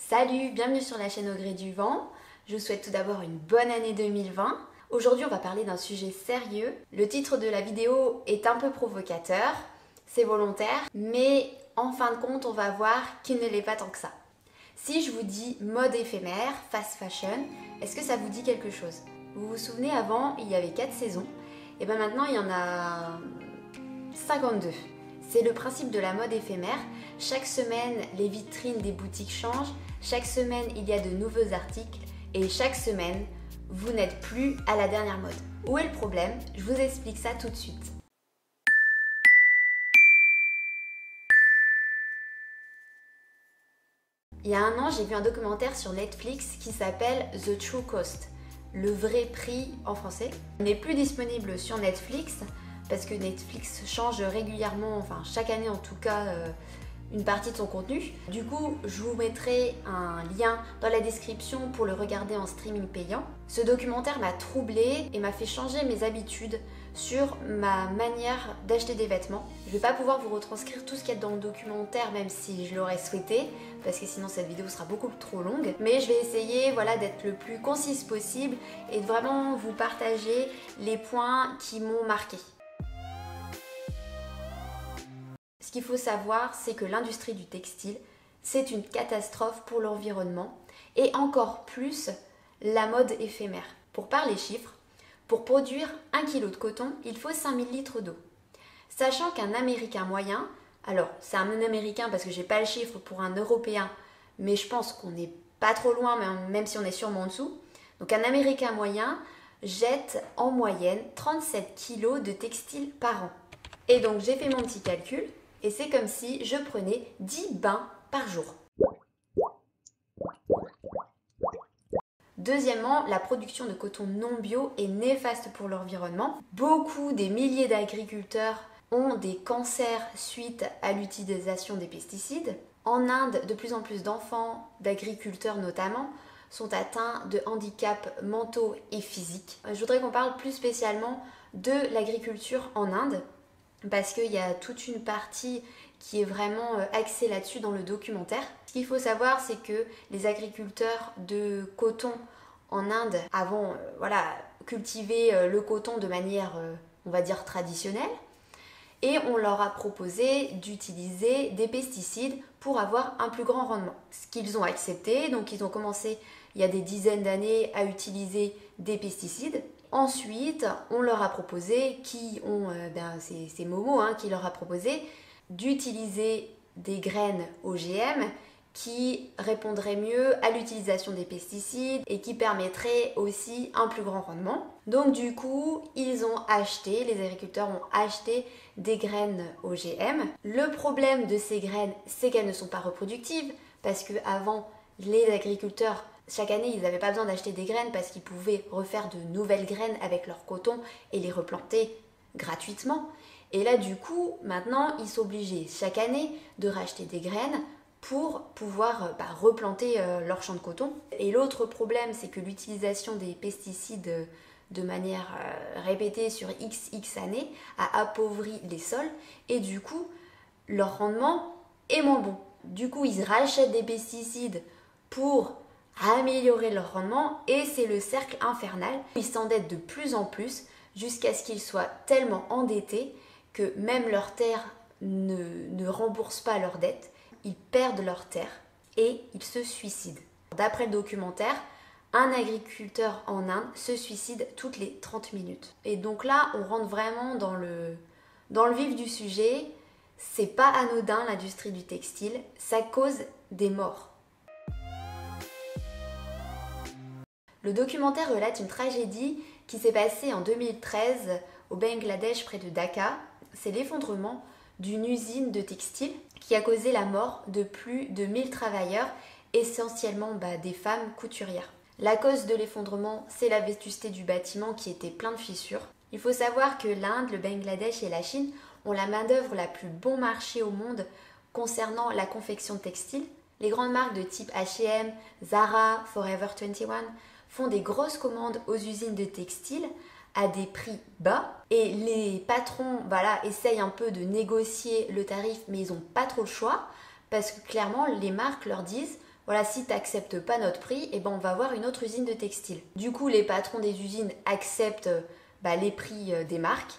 Salut, bienvenue sur la chaîne Au Gré du Vent. Je vous souhaite tout d'abord une bonne année 2020. Aujourd'hui, on va parler d'un sujet sérieux. Le titre de la vidéo est un peu provocateur, c'est volontaire, mais en fin de compte, on va voir qu'il ne l'est pas tant que ça. Si je vous dis mode éphémère, fast fashion, est-ce que ça vous dit quelque chose? Vous vous souvenez, avant, il y avait 4 saisons, et bien maintenant, il y en a 52. C'est le principe de la mode éphémère. Chaque semaine, les vitrines des boutiques changent. Chaque semaine, il y a de nouveaux articles. Et chaque semaine, vous n'êtes plus à la dernière mode. Où est le problème? Je vous explique ça tout de suite. Il y a un an, j'ai vu un documentaire sur Netflix qui s'appelle The True Cost, le vrai prix en français. Il n'est plus disponible sur Netflix parce que Netflix change régulièrement, enfin chaque année en tout cas, une partie de son contenu. Du coup, je vous mettrai un lien dans la description pour le regarder en streaming payant. Ce documentaire m'a troublée et m'a fait changer mes habitudes sur ma manière d'acheter des vêtements. Je ne vais pas pouvoir vous retranscrire tout ce qu'il y a dans le documentaire, même si je l'aurais souhaité, parce que sinon cette vidéo sera beaucoup trop longue. Mais je vais essayer d'être le plus concise possible et de vraiment vous partager les points qui m'ont marqué. Ce qu'il faut savoir, c'est que l'industrie du textile, c'est une catastrophe pour l'environnement et encore plus la mode éphémère. Pour parler chiffres, pour produire 1 kg de coton, il faut 5000 litres d'eau. Sachant qu'un Américain moyen, alors c'est un Américain parce que j'ai pas le chiffre pour un Européen, mais je pense qu'on n'est pas trop loin, même si on est sûrement en dessous. Donc un Américain moyen jette en moyenne 37 kg de textile par an. Et donc j'ai fait mon petit calcul. Et c'est comme si je prenais 10 bains par jour. Deuxièmement, la production de coton non bio est néfaste pour l'environnement. Beaucoup des milliers d'agriculteurs ont des cancers suite à l'utilisation des pesticides. En Inde, de plus en plus d'enfants, d'agriculteurs notamment, sont atteints de handicaps mentaux et physiques. Je voudrais qu'on parle plus spécialement de l'agriculture en Inde, parce qu'il y a toute une partie qui est vraiment axée là-dessus dans le documentaire. Ce qu'il faut savoir, c'est que les agriculteurs de coton en Inde, avant, cultivaient le coton de manière, on va dire, traditionnelle, et on leur a proposé d'utiliser des pesticides pour avoir un plus grand rendement. Ce qu'ils ont accepté, donc ils ont commencé il y a des dizaines d'années à utiliser des pesticides. Ensuite, on leur a proposé, c'est Momo qui leur a proposé d'utiliser des graines OGM qui répondraient mieux à l'utilisation des pesticides et qui permettraient aussi un plus grand rendement. Donc du coup, les agriculteurs ont acheté des graines OGM. Le problème de ces graines, c'est qu'elles ne sont pas reproductives parce qu'avant, les agriculteurs, chaque année, ils n'avaient pas besoin d'acheter des graines parce qu'ils pouvaient refaire de nouvelles graines avec leur coton et les replanter gratuitement. Et là, du coup, maintenant, ils sont obligés chaque année de racheter des graines pour pouvoir replanter leur champ de coton. Et l'autre problème, c'est que l'utilisation des pesticides de manière répétée sur XX années a appauvri les sols et du coup, leur rendement est moins bon. Du coup, ils rachètent des pesticides pour améliorer leur rendement et c'est le cercle infernal. Ils s'endettent de plus en plus jusqu'à ce qu'ils soient tellement endettés que même leurs terres ne remboursent pas leurs dettes, ils perdent leurs terres et ils se suicident. D'après le documentaire, un agriculteur en Inde se suicide toutes les 30 minutes. Et donc là, on rentre vraiment dans le vif du sujet. C'est pas anodin l'industrie du textile, ça cause des morts. Le documentaire relate une tragédie qui s'est passée en 2013 au Bangladesh près de Dhaka. C'est l'effondrement d'une usine de textile qui a causé la mort de plus de 1000 travailleurs, essentiellement des femmes couturières. La cause de l'effondrement, c'est la vétusté du bâtiment qui était plein de fissures. Il faut savoir que l'Inde, le Bangladesh et la Chine ont la main-d'œuvre la plus bon marché au monde concernant la confection de textiles. Les grandes marques de type H&M, Zara, Forever 21 font des grosses commandes aux usines de textiles à des prix bas et les patrons essayent un peu de négocier le tarif mais ils n'ont pas trop le choix parce que clairement les marques leur disent voilà, si tu n'acceptes pas notre prix, eh ben on va avoir une autre usine de textile. Du coup, les patrons des usines acceptent les prix des marques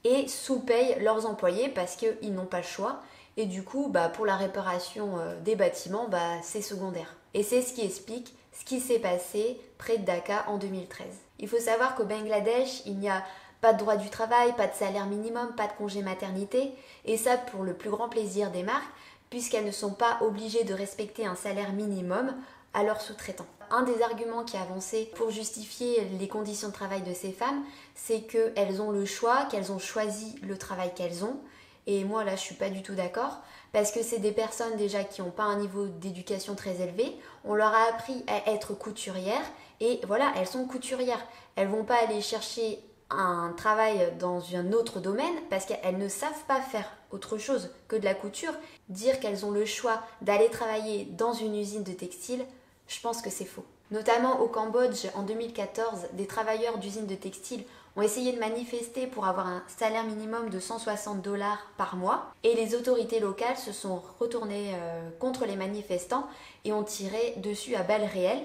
et sous-payent leurs employés parce qu'ils n'ont pas le choix. Et du coup, pour la réparation des bâtiments, c'est secondaire. Et c'est ce qui explique ce qui s'est passé près de Dhaka en 2013. Il faut savoir qu'au Bangladesh, il n'y a pas de droit du travail, pas de salaire minimum, pas de congé maternité. Et ça pour le plus grand plaisir des marques, puisqu'elles ne sont pas obligées de respecter un salaire minimum à leurs sous-traitants. Un des arguments qui est avancé pour justifier les conditions de travail de ces femmes, c'est qu'elles ont le choix, qu'elles ont choisi le travail qu'elles ont. Et moi là je suis pas du tout d'accord, parce que c'est des personnes déjà qui n'ont pas un niveau d'éducation très élevé. On leur a appris à être couturières et voilà, elles sont couturières. Elles vont pas aller chercher un travail dans un autre domaine parce qu'elles ne savent pas faire autre chose que de la couture. Dire qu'elles ont le choix d'aller travailler dans une usine de textile, je pense que c'est faux. Notamment au Cambodge, en 2014, des travailleurs d'usines de textile ont essayé de manifester pour avoir un salaire minimum de 160 $ par mois et les autorités locales se sont retournées contre les manifestants et ont tiré dessus à balles réelles.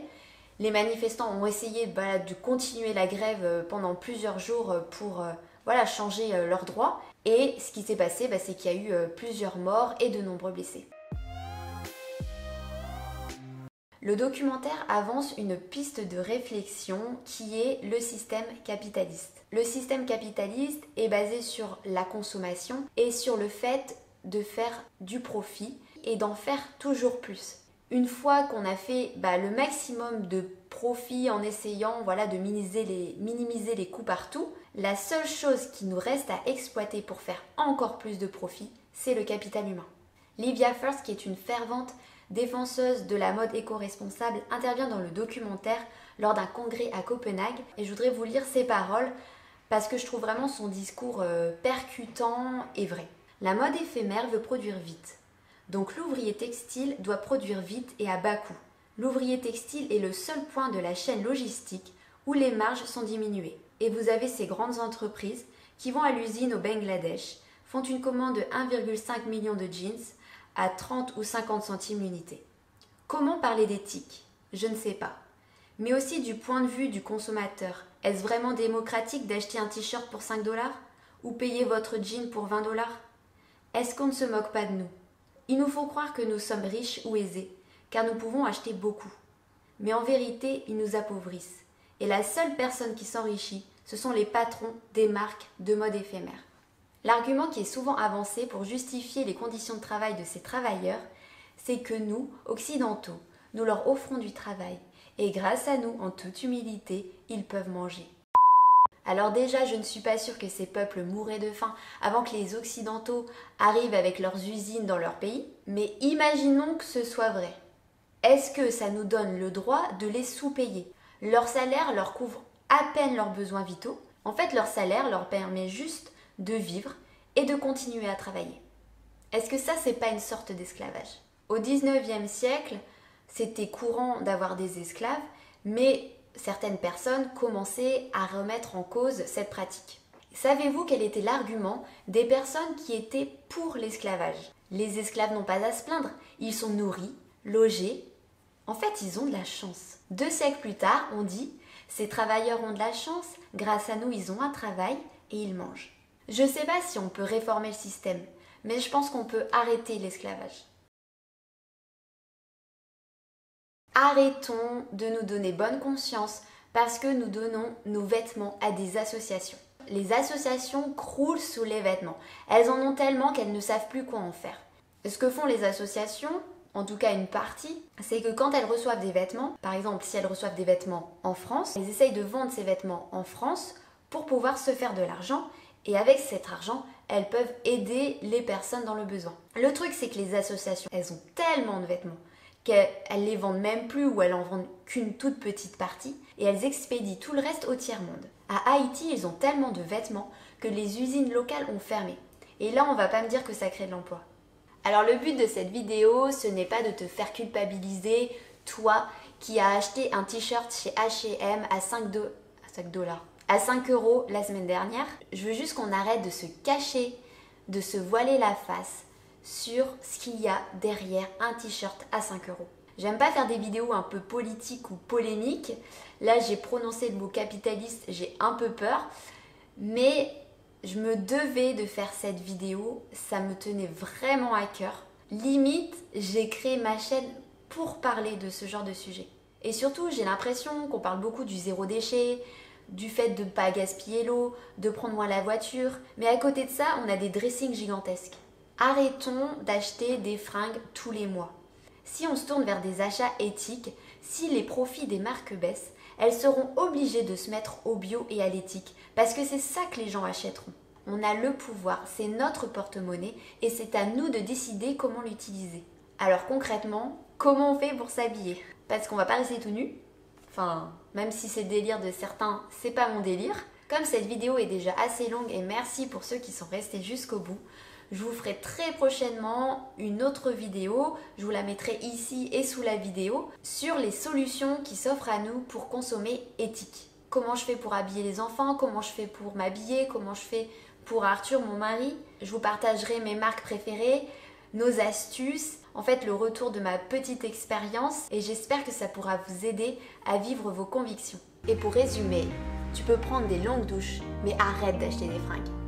Les manifestants ont essayé de continuer la grève pendant plusieurs jours pour changer leurs droits. Et ce qui s'est passé, c'est qu'il y a eu plusieurs morts et de nombreux blessés. Le documentaire avance une piste de réflexion qui est le système capitaliste. Le système capitaliste est basé sur la consommation et sur le fait de faire du profit et d'en faire toujours plus. Une fois qu'on a fait le maximum de profit en essayant de minimiser les coûts partout, la seule chose qui nous reste à exploiter pour faire encore plus de profit, c'est le capital humain. Livia First, qui est une fervente défenseuse de la mode éco-responsable, intervient dans le documentaire lors d'un congrès à Copenhague et je voudrais vous lire ses paroles parce que je trouve vraiment son discours percutant et vrai. La mode éphémère veut produire vite. Donc l'ouvrier textile doit produire vite et à bas coût. L'ouvrier textile est le seul point de la chaîne logistique où les marges sont diminuées. Et vous avez ces grandes entreprises qui vont à l'usine au Bangladesh, font une commande de 1,5 million de jeans à 30 ou 50 centimes l'unité. Comment parler d'éthique? Je ne sais pas. Mais aussi du point de vue du consommateur. Est-ce vraiment démocratique d'acheter un t-shirt pour 5 $ ou payer votre jean pour 20 $? Est-ce qu'on ne se moque pas de nous? Il nous faut croire que nous sommes riches ou aisés, car nous pouvons acheter beaucoup. Mais en vérité, ils nous appauvrissent. Et la seule personne qui s'enrichit, ce sont les patrons des marques de mode éphémère. L'argument qui est souvent avancé pour justifier les conditions de travail de ces travailleurs, c'est que nous, occidentaux, nous leur offrons du travail. Et grâce à nous, en toute humilité, ils peuvent manger. Alors déjà, je ne suis pas sûre que ces peuples mourraient de faim avant que les Occidentaux arrivent avec leurs usines dans leur pays, mais imaginons que ce soit vrai. Est-ce que ça nous donne le droit de les sous-payer? Leur salaire leur couvre à peine leurs besoins vitaux. En fait, leur salaire leur permet juste de vivre et de continuer à travailler. Est-ce que ça, c'est pas une sorte d'esclavage? Au 19e siècle, c'était courant d'avoir des esclaves, mais certaines personnes commençaient à remettre en cause cette pratique. Savez-vous quel était l'argument des personnes qui étaient pour l'esclavage? Les esclaves n'ont pas à se plaindre, ils sont nourris, logés. En fait, ils ont de la chance. 2 siècles plus tard, on dit « Ces travailleurs ont de la chance, grâce à nous, ils ont un travail et ils mangent. » Je ne sais pas si on peut réformer le système, mais je pense qu'on peut arrêter l'esclavage. Arrêtons de nous donner bonne conscience parce que nous donnons nos vêtements à des associations. Les associations croulent sous les vêtements. Elles en ont tellement qu'elles ne savent plus quoi en faire. Ce que font les associations, en tout cas une partie, c'est que quand elles reçoivent des vêtements, par exemple si elles reçoivent des vêtements en France, elles essayent de vendre ces vêtements en France pour pouvoir se faire de l'argent et avec cet argent, elles peuvent aider les personnes dans le besoin. Le truc, c'est que les associations, elles ont tellement de vêtements qu'elles les vendent même plus ou elles en vendent qu'une toute petite partie et elles expédient tout le reste au tiers-monde. À Haïti, ils ont tellement de vêtements que les usines locales ont fermé. Et là, on va pas me dire que ça crée de l'emploi. Alors le but de cette vidéo, ce n'est pas de te faire culpabiliser, toi qui as acheté un t-shirt chez H&M à 5 € la semaine dernière. Je veux juste qu'on arrête de se cacher, de se voiler la face sur ce qu'il y a derrière un t-shirt à 5 €. J'aime pas faire des vidéos un peu politiques ou polémiques. Là, j'ai prononcé le mot capitaliste, j'ai un peu peur. Mais je me devais de faire cette vidéo, ça me tenait vraiment à cœur. Limite, j'ai créé ma chaîne pour parler de ce genre de sujet. Et surtout, j'ai l'impression qu'on parle beaucoup du zéro déchet, du fait de ne pas gaspiller l'eau, de prendre moins la voiture. Mais à côté de ça, on a des dressings gigantesques. Arrêtons d'acheter des fringues tous les mois. Si on se tourne vers des achats éthiques, si les profits des marques baissent, elles seront obligées de se mettre au bio et à l'éthique, parce que c'est ça que les gens achèteront. On a le pouvoir, c'est notre porte-monnaie et c'est à nous de décider comment l'utiliser. Alors concrètement, comment on fait pour s'habiller? Parce qu'on va pas rester tout nu. Enfin, même si c'est le délire de certains, c'est pas mon délire. Comme cette vidéo est déjà assez longue et merci pour ceux qui sont restés jusqu'au bout, je vous ferai très prochainement une autre vidéo, je vous la mettrai ici et sous la vidéo, sur les solutions qui s'offrent à nous pour consommer éthique. Comment je fais pour habiller les enfants, comment je fais pour m'habiller, comment je fais pour Arthur, mon mari. Je vous partagerai mes marques préférées, nos astuces, en fait le retour de ma petite expérience et j'espère que ça pourra vous aider à vivre vos convictions. Et pour résumer, tu peux prendre des longues douches, mais arrête d'acheter des fringues.